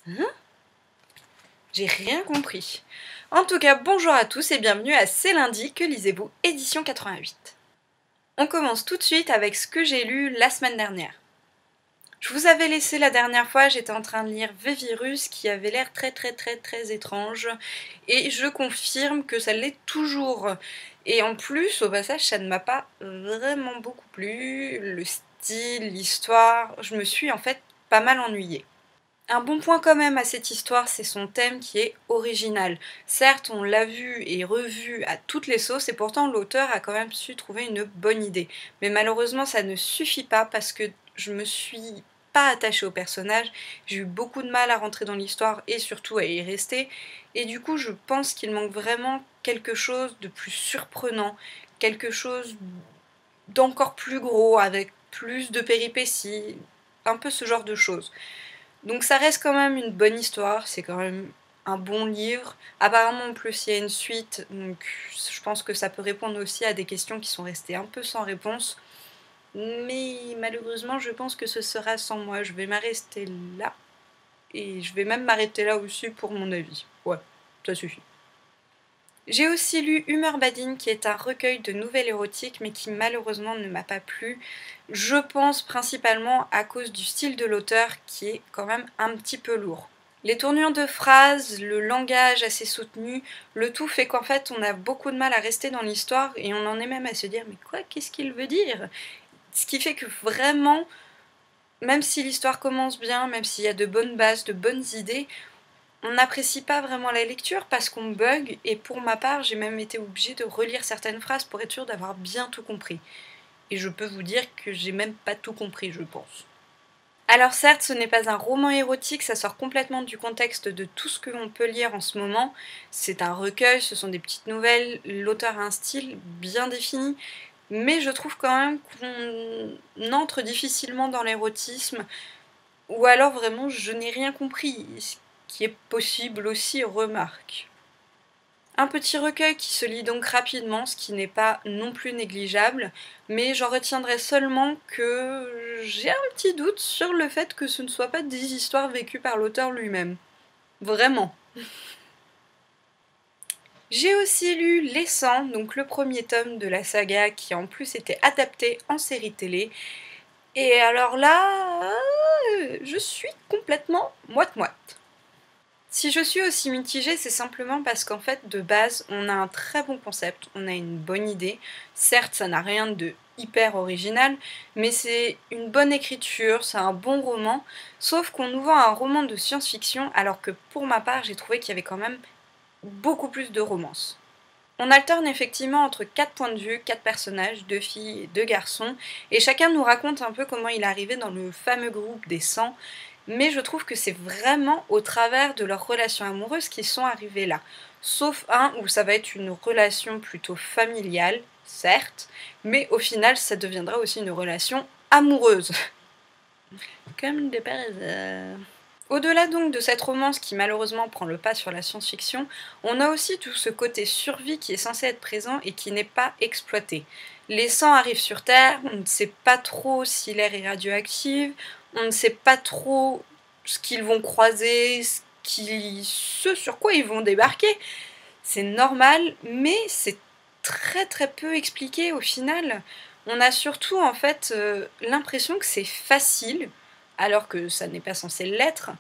Hein? J'ai rien compris. En tout cas, bonjour à tous et bienvenue à C'est lundi, que lisez-vous, édition 88. On commence tout de suite avec ce que j'ai lu la semaine dernière. Je vous avais laissé la dernière fois, j'étais en train de lire V-Virus qui avait l'air très étrange et je confirme que ça l'est toujours. Et en plus, au passage, ça ne m'a pas vraiment beaucoup plu, le style, l'histoire, je me suis en fait pas mal ennuyée. Un bon point quand même à cette histoire, c'est son thème qui est original. Certes, on l'a vu et revu à toutes les sauces, et pourtant l'auteur a quand même su trouver une bonne idée. Mais malheureusement, ça ne suffit pas parce que je me suis pas attachée au personnage, j'ai eu beaucoup de mal à rentrer dans l'histoire et surtout à y rester, et du coup je pense qu'il manque vraiment quelque chose de plus surprenant, quelque chose d'encore plus gros, avec plus de péripéties, un peu ce genre de choses. Donc ça reste quand même une bonne histoire, c'est quand même un bon livre. Apparemment en plus il y a une suite, donc je pense que ça peut répondre aussi à des questions qui sont restées un peu sans réponse. Mais malheureusement je pense que ce sera sans moi, je vais m'arrêter là. Et je vais même m'arrêter là aussi pour mon avis. Ouais, ça suffit. J'ai aussi lu Humeur Badine, qui est un recueil de nouvelles érotiques, mais qui malheureusement ne m'a pas plu. Je pense principalement à cause du style de l'auteur, qui est quand même un petit peu lourd. Les tournures de phrases, le langage assez soutenu, le tout fait qu'en fait on a beaucoup de mal à rester dans l'histoire et on en est même à se dire mais quoi, qu'est-ce qu'il veut dire? Ce qui fait que vraiment, même si l'histoire commence bien, même s'il y a de bonnes bases, de bonnes idées, on n'apprécie pas vraiment la lecture parce qu'on bug, et pour ma part, j'ai même été obligée de relire certaines phrases pour être sûre d'avoir bien tout compris. Et je peux vous dire que j'ai même pas tout compris, je pense. Alors certes, ce n'est pas un roman érotique, ça sort complètement du contexte de tout ce que l'on peut lire en ce moment. C'est un recueil, ce sont des petites nouvelles, l'auteur a un style bien défini, mais je trouve quand même qu'on entre difficilement dans l'érotisme, ou alors vraiment je n'ai rien compris, ce qui est possible aussi, remarque. Un petit recueil qui se lit donc rapidement, ce qui n'est pas non plus négligeable, mais j'en retiendrai seulement que j'ai un petit doute sur le fait que ce ne soit pas des histoires vécues par l'auteur lui-même. Vraiment. J'ai aussi lu Les 100, donc le premier tome de la saga qui en plus était adapté en série télé. Et alors là, je suis complètement moite-moite. Si je suis aussi mitigée, c'est simplement parce qu'en fait, de base, on a un très bon concept, on a une bonne idée. Certes, ça n'a rien de hyper original, mais c'est une bonne écriture, c'est un bon roman, sauf qu'on nous vend un roman de science-fiction, alors que pour ma part, j'ai trouvé qu'il y avait quand même beaucoup plus de romance. On alterne effectivement entre 4 points de vue, 4 personnages, 2 filles et 2 garçons, et chacun nous raconte un peu comment il est arrivé dans le fameux groupe des 100, mais je trouve que c'est vraiment au travers de leurs relations amoureuses qu'ils sont arrivés là. Sauf un où ça va être une relation plutôt familiale, certes, mais au final ça deviendra aussi une relation amoureuse. Comme de par hasard. Au-delà donc de cette romance qui malheureusement prend le pas sur la science-fiction, on a aussi tout ce côté survie qui est censé être présent et qui n'est pas exploité. Les 100 arrivent sur Terre, on ne sait pas trop si l'air est radioactif, on ne sait pas trop ce qu'ils vont croiser, ce sur quoi ils vont débarquer. C'est normal, mais c'est très peu expliqué au final. On a surtout en fait l'impression que c'est facile, alors que ça n'est pas censé l'être,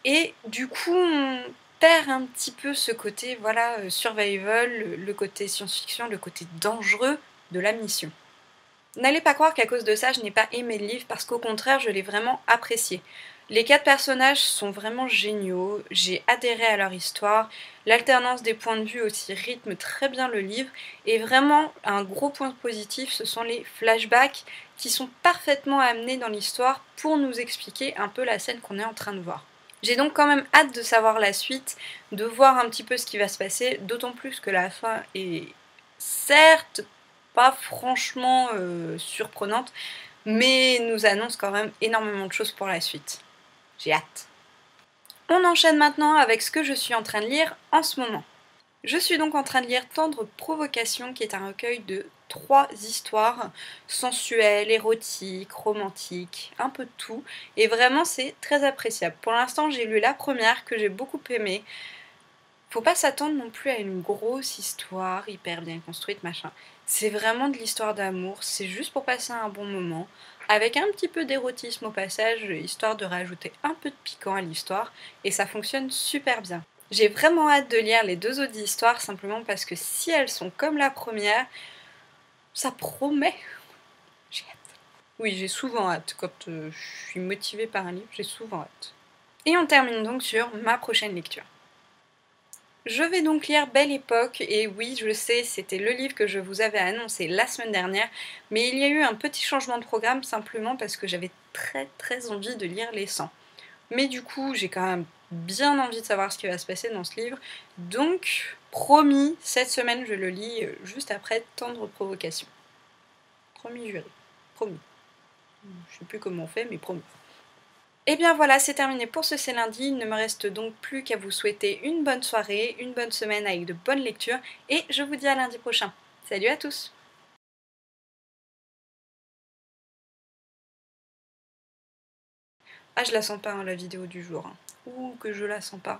et du coup on perd un petit peu ce côté voilà survival, le côté science-fiction, le côté dangereux de la mission. N'allez pas croire qu'à cause de ça je n'ai pas aimé le livre, parce qu'au contraire je l'ai vraiment apprécié. Les 4 personnages sont vraiment géniaux, j'ai adhéré à leur histoire, l'alternance des points de vue aussi rythme très bien le livre, et vraiment un gros point positif ce sont les flashbacks qui sont parfaitement amenés dans l'histoire pour nous expliquer un peu la scène qu'on est en train de voir. J'ai donc quand même hâte de savoir la suite, de voir un petit peu ce qui va se passer, d'autant plus que la fin est certes pas franchement surprenante, mais nous annonce quand même énormément de choses pour la suite. J'ai hâte. On enchaîne maintenant avec ce que je suis en train de lire en ce moment. Je suis donc en train de lire Tendre Provocation, qui est un recueil de 3 histoires sensuelles, érotiques, romantiques, un peu de tout, et vraiment c'est très appréciable. Pour l'instant j'ai lu la première que j'ai beaucoup aimée. Faut pas s'attendre non plus à une grosse histoire hyper bien construite, machin. C'est vraiment de l'histoire d'amour, c'est juste pour passer un bon moment, avec un petit peu d'érotisme au passage, histoire de rajouter un peu de piquant à l'histoire, et ça fonctionne super bien. J'ai vraiment hâte de lire les 2 autres histoires, simplement parce que si elles sont comme la première, ça promet. J'ai hâte. Oui, j'ai souvent hâte. Quand je suis motivée par un livre, j'ai souvent hâte. Et on termine donc sur ma prochaine lecture. Je vais donc lire Belle Époque, et oui, je sais, c'était le livre que je vous avais annoncé la semaine dernière, mais il y a eu un petit changement de programme simplement parce que j'avais très envie de lire Les 100. Mais du coup, j'ai quand même bien envie de savoir ce qui va se passer dans ce livre, donc promis, cette semaine je le lis juste après Tendre Provocation. Promis juré, promis. Je sais plus comment on fait, mais promis. Et bien voilà, c'est terminé pour ce C'est lundi. Il ne me reste donc plus qu'à vous souhaiter une bonne soirée, une bonne semaine avec de bonnes lectures, et je vous dis à lundi prochain. Salut à tous! Ah, je la sens pas, hein, la vidéo du jour, hein. Ouh, que je la sens pas.